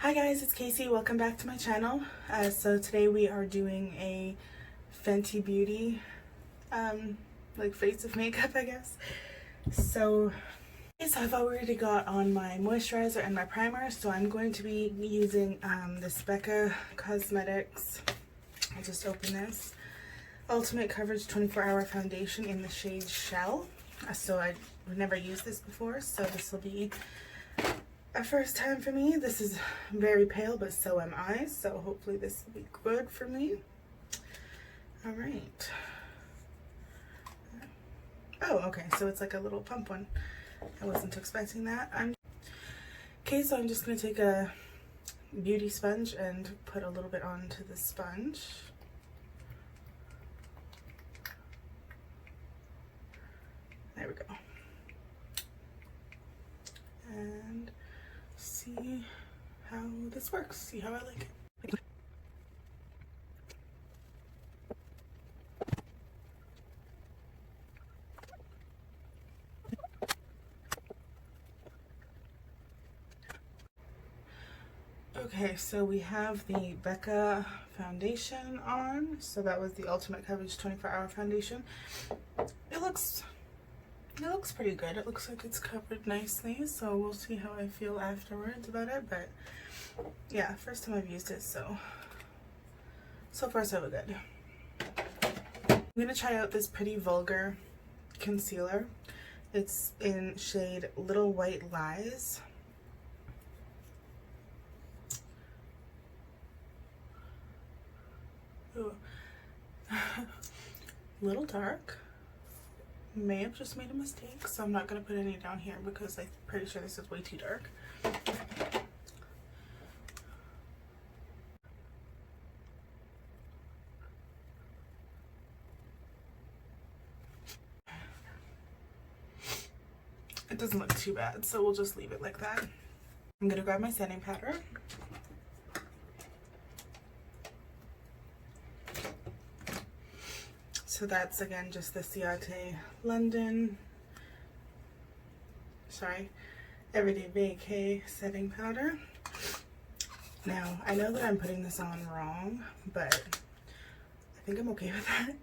Hi guys, it's Kaycee. Welcome back to my channel. So today we are doing a Fenty Beauty like face of makeup, I guess. So I've already got on my moisturizer and my primer, so I'm going to be using this Becca Cosmetics. I'll just open this. Ultimate Coverage 24-Hour Foundation in the shade Shell. So I've never used this before, so this will be a first time for me. This is very pale, but so am I, so hopefully this will be good for me. All right. Oh, okay, so it's like a little pump one. I wasn't expecting that. Okay, so I'm just going to take a beauty sponge and put a little bit onto the sponge. There we go. And see how this works, see how I like it. Okay, so we have the Becca foundation on. So that was the Ultimate Coverage 24-Hour Foundation. It looks pretty good. It looks like it's covered nicely, so we'll see how I feel afterwards about it. But yeah, first time I've used it, so far so good. I'm gonna try out this pretty Vulgar concealer. It's in shade Little White Lies. Ooh. Little dark. May have just made a mistake, so I'm not going to put any down here because I'm pretty sure this is way too dark. It doesn't look too bad, so we'll just leave it like that. I'm going to grab my setting powder. So that's again just the Ciate Everyday Vacay setting powder. Now, I know that I'm putting this on wrong, but I think I'm okay with that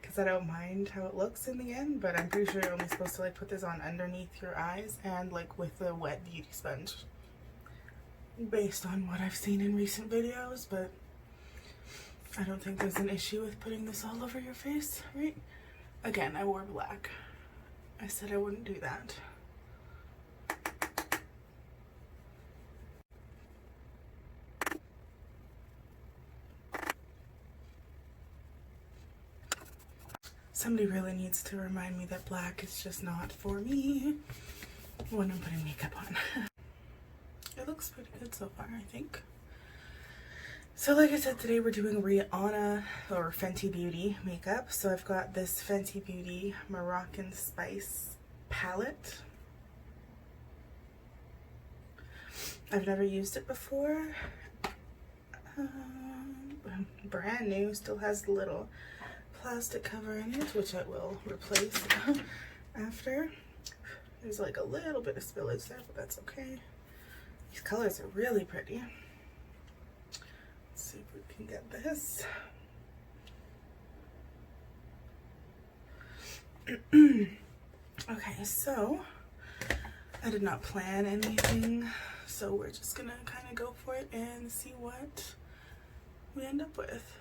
because I don't mind how it looks in the end, but I'm pretty sure you're only supposed to like put this on underneath your eyes and like with a wet beauty sponge based on what I've seen in recent videos, but I don't think there's an issue with putting this all over your face, right? Again, I wore black. I said I wouldn't do that. Somebody really needs to remind me that black is just not for me when I'm putting makeup on. It looks pretty good so far, I think. So like I said, today we're doing Rihanna or Fenty Beauty makeup. So I've got this Fenty Beauty Moroccan Spice palette. I've never used it before. Brand new, still has the little plastic cover in it, which I will replace after. There's like a little bit of spillage there, but that's okay. These colors are really pretty. See if we can get this. Okay, so I did not plan anything, so we're just gonna kind of go for it and see what we end up with.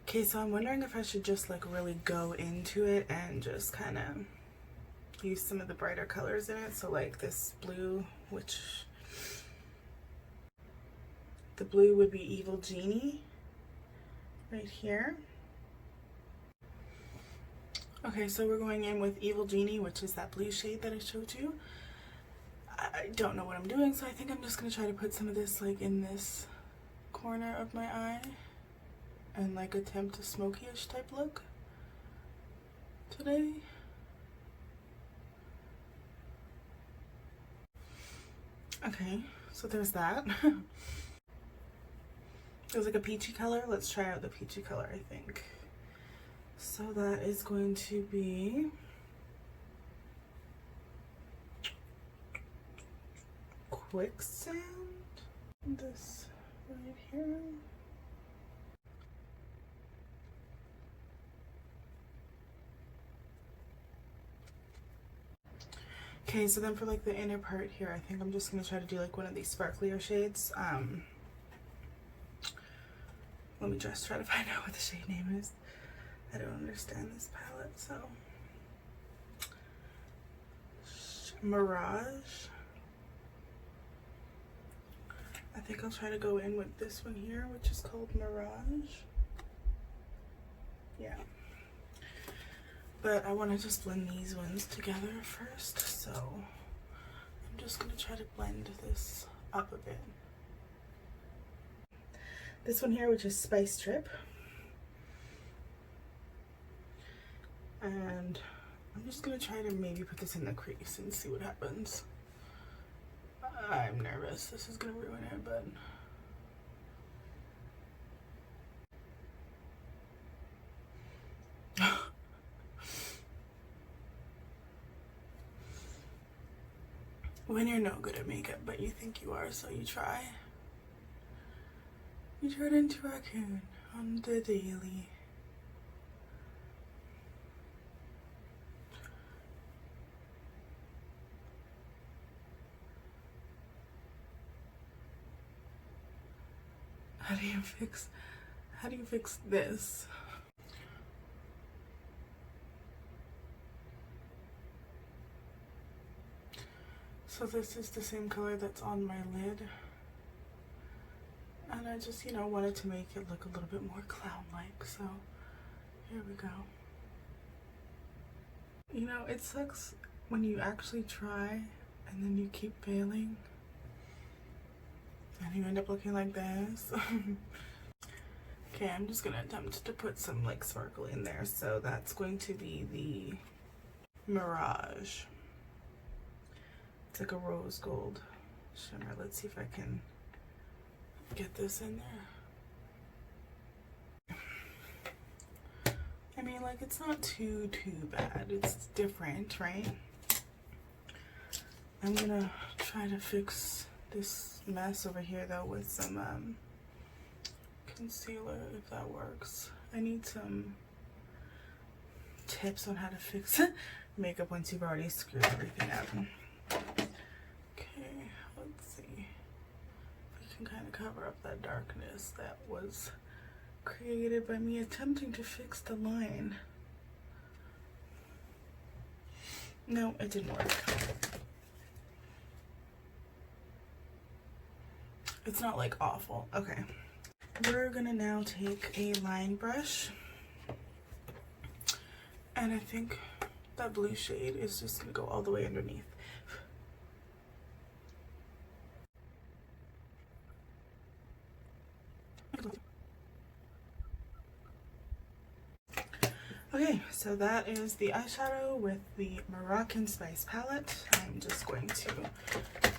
Okay, so I'm wondering if I should just like really go into it and just kind of use some of the brighter colors in it. So like this blue, which the blue would be Evil Genie right here. Okay, so we're going in with Evil Genie, which is that blue shade that I showed you. I don't know what I'm doing, so I think I'm just going to try to put some of this like in this corner of my eye and like attempt a smoky-ish type look today. Okay, so there's that. There's like a peachy color. Let's try out the peachy color, I think. So that is going to be Quicksand. this right here. Okay, so then for like the inner part here, I think I'm just gonna try to do like one of these sparklier shades. Let me just try to find out what the shade name is. I don't understand this palette, so. Mirage. I think I'll try to go in with this one here, which is called Mirage. Yeah. But I want to just blend these ones together first, so I'm just going to try to blend this up a bit. This one here, which is Spice Trip. And I'm just going to try to maybe put this in the crease and see what happens. I'm nervous. This is going to ruin it, but... When you're no good at makeup, but you think you are, so you try. You turn into a raccoon on the daily. How do you fix this? So this is the same color that's on my lid. And I just, you know, wanted to make it look a little bit more clown-like, so here we go. You know, it sucks when you actually try and then you keep failing. And you end up looking like this. Okay, I'm just gonna attempt to put some like sparkle in there. So that's going to be the Mirage. It's like a rose gold shimmer. Let's see if I can get this in there. I mean, like, it's not too bad. It's different, right? I'm gonna try to fix this mess over here though with some concealer, if that works. I need some tips on how to fix makeup once you've already screwed everything up. Okay, let's see if we can kind of cover up that darkness that was created by me attempting to fix the line. No, it didn't work. It's not like awful. Okay. We're gonna now take a line brush. And I think that blue shade is just gonna go all the way underneath. Okay, so that is the eyeshadow with the Moroccan Spice palette. I'm just going to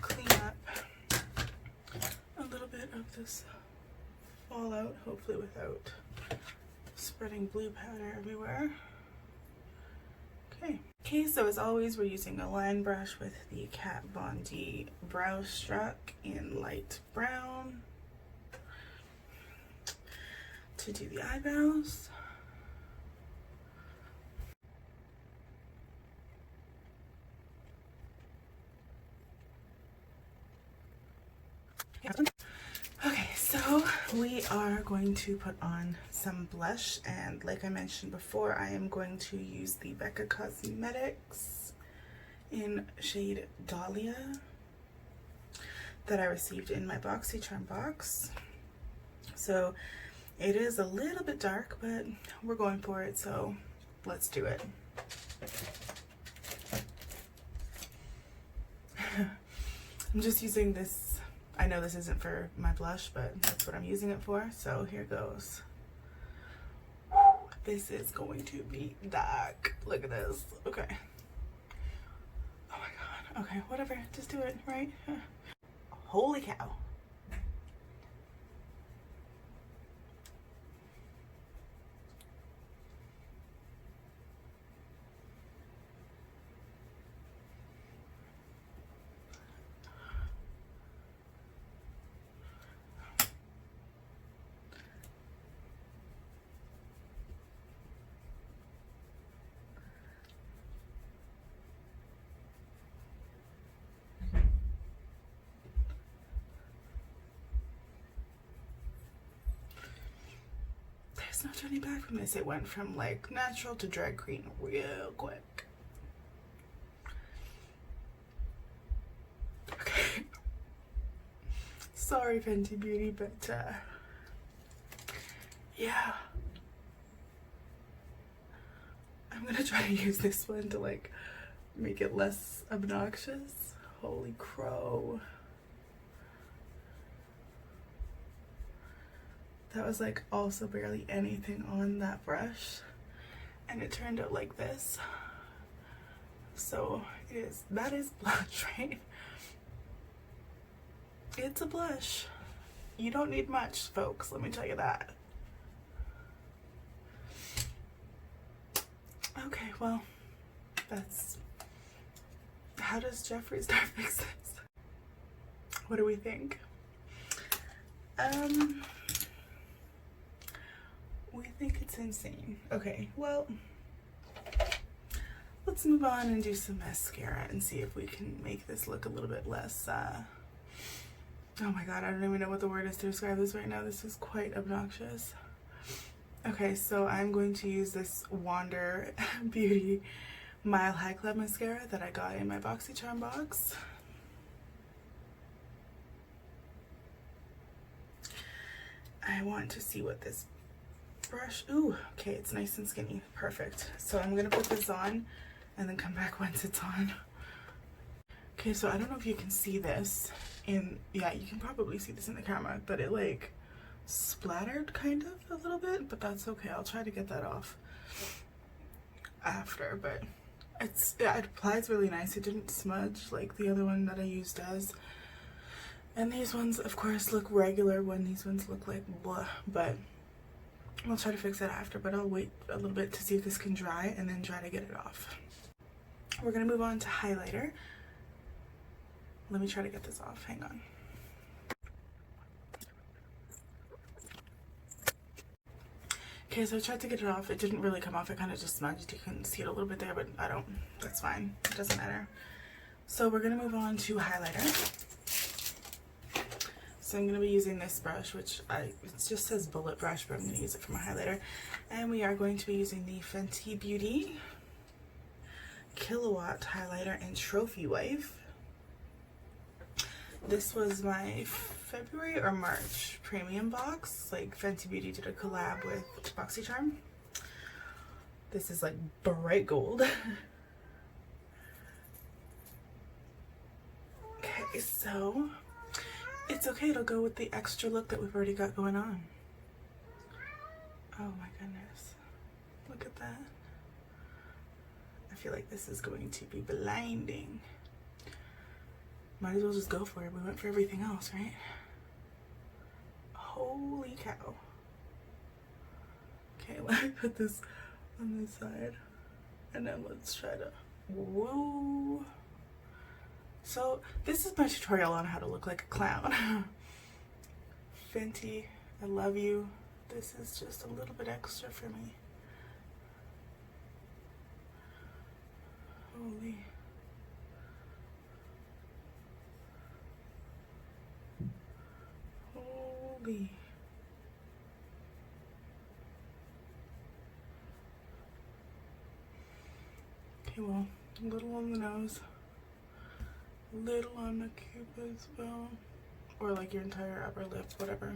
clean up a little bit of this fallout, hopefully without spreading blue powder everywhere. Okay, so as always, we're using a line brush with the Kat Von D Brow Struck in light brown to do the eyebrows. Okay, so we are going to put on some blush, and like I mentioned before, I am going to use the Becca Cosmetics in shade Dahlia that I received in my BoxyCharm box. So it is a little bit dark, but we're going for it, so let's do it. I'm just using this. I know this isn't for my blush, but that's what I'm using it for, so here goes. This is going to be dark. Look at this. Okay. Oh my god. Okay, whatever. Just do it, right? Holy cow. no turning back from this. It went from like natural to drag queen real quick. Okay. Sorry, Fenty Beauty, but yeah. I'm gonna try to use this one to like make it less obnoxious. Holy crow. That was like also barely anything on that brush, and it turned out like this. So that is blush, right? It's a blush. You don't need much, folks, let me tell you that. Okay, well, that's... How does Jeffree Star fix this? What do we think? We think it's insane. Okay, well, let's move on and do some mascara and see if we can make this look a little bit less, oh my god, I don't even know what the word is to describe this right now. This is quite obnoxious. Okay, so I'm going to use this Wander Beauty Mile High Club mascara that I got in my BoxyCharm box. I want to see what this brush, ooh, okay, it's nice and skinny, perfect. So I'm gonna put this on and then come back once it's on. Okay, so I don't know if you can see this in, yeah, you can probably see this in the camera, but it like splattered kind of a little bit, but that's okay. I'll try to get that off after, but it applies really nice. It didn't smudge like the other one that I used does. And these ones, of course, look regular when these ones look like blah, but I'll try to fix it after, but I'll wait a little bit to see if this can dry and then try to get it off. We're gonna move on to highlighter. Let me try to get this off, hang on. Okay, so I tried to get it off. It didn't really come off. It kind of just smudged. You can see it a little bit there, but that's fine. It doesn't matter. So we're gonna move on to highlighter. So I'm going to be using this brush, which it just says bullet brush, but I'm going to use it for my highlighter. And we are going to be using the Fenty Beauty Killawatt highlighter and trophy wife. This was my February or March premium box. Like Fenty Beauty did a collab with BoxyCharm. This is like bright gold. Okay, so it's okay, it'll go with the extra look that we've already got going on. Oh my goodness. Look at that. I feel like this is going to be blinding. Might as well just go for it. We went for everything else, right? Holy cow. Okay, let me put this on this side. And then let's try to woo. So this is my tutorial on how to look like a clown. Fenty, I love you. This is just a little bit extra for me. Holy. Holy. Okay, well, a little on the nose. Little on the cupid's bow, or like your entire upper lip, whatever.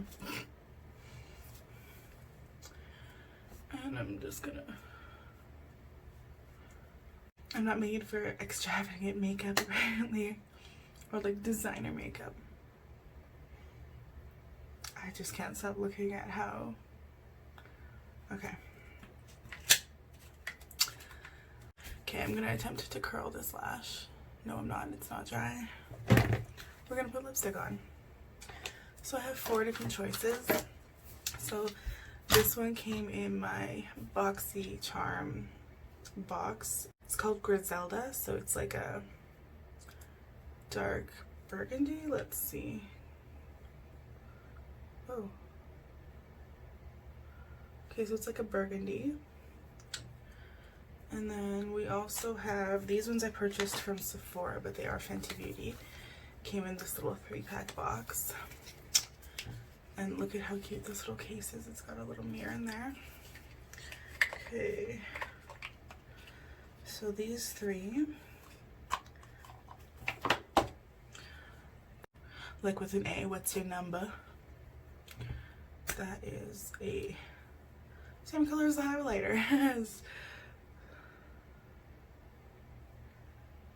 And I'm just gonna, I'm not made for extravagant makeup apparently, or like designer makeup. I just can't stop looking at how, okay. Okay, I'm gonna attempt to curl this lash. No, I'm not. It's not dry. We're gonna put lipstick on. So I have 4 different choices. So this one came in my BoxyCharm box. It's called Griselda, so it's like a dark burgundy. Let's see. Oh. Okay, so it's like a burgundy. And then we also have, these ones I purchased from Sephora, but they are Fenty Beauty. Came in this little 3-pack box. And look at how cute this little case is. It's got a little mirror in there. Okay, so these three, like with an A, what's your number? That is a same color as the highlighter. It's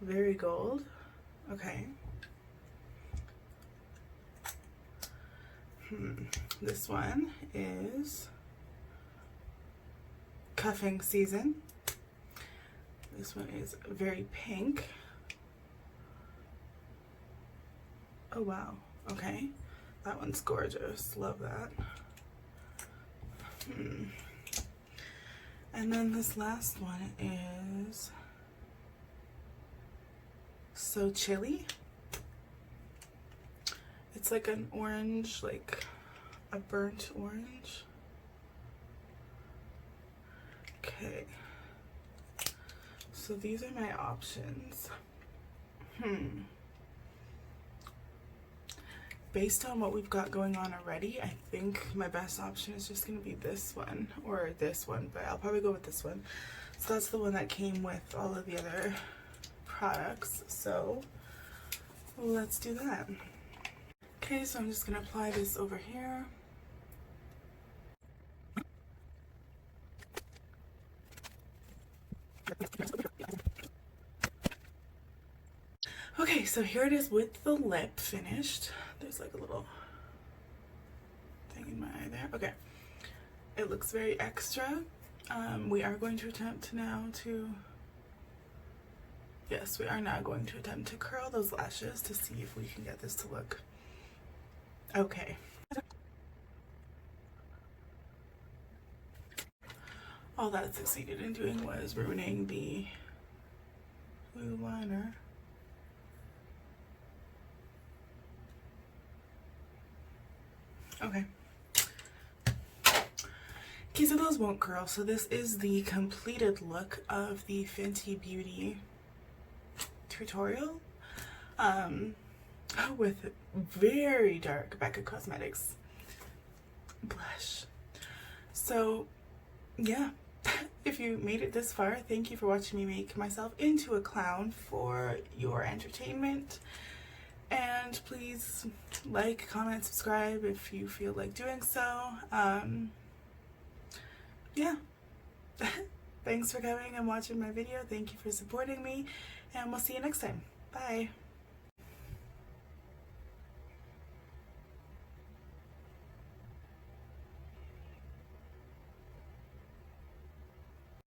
very gold. Okay. This one is Cuffing Season. This one is very pink. Oh wow, okay. That one's gorgeous, love that. And then this last one is So Chilly. It's like an orange, like a burnt orange. Okay, so these are my options. Based on what we've got going on already, I think my best option is just going to be this one or this one, but I'll probably go with this one. So that's the one that came with all of the other products, so let's do that. Okay, so I'm just going to apply this over here. Okay, so here it is with the lip finished. There's like a little thing in my eye there. Okay, it looks very extra. We are going to attempt now to, yes, we are now going to attempt to curl those lashes to see if we can get this to look okay. All that succeeded in doing was ruining the blue liner. Okay. Okay, so those won't curl. So this is the completed look of the Fenty Beauty tutorial with very dark Becca Cosmetics blush. So yeah, if you made it this far, thank you for watching me make myself into a clown for your entertainment. And please like, comment, subscribe if you feel like doing so. Yeah. Thanks for coming and watching my video. Thank you for supporting me, and we'll see you next time. Bye.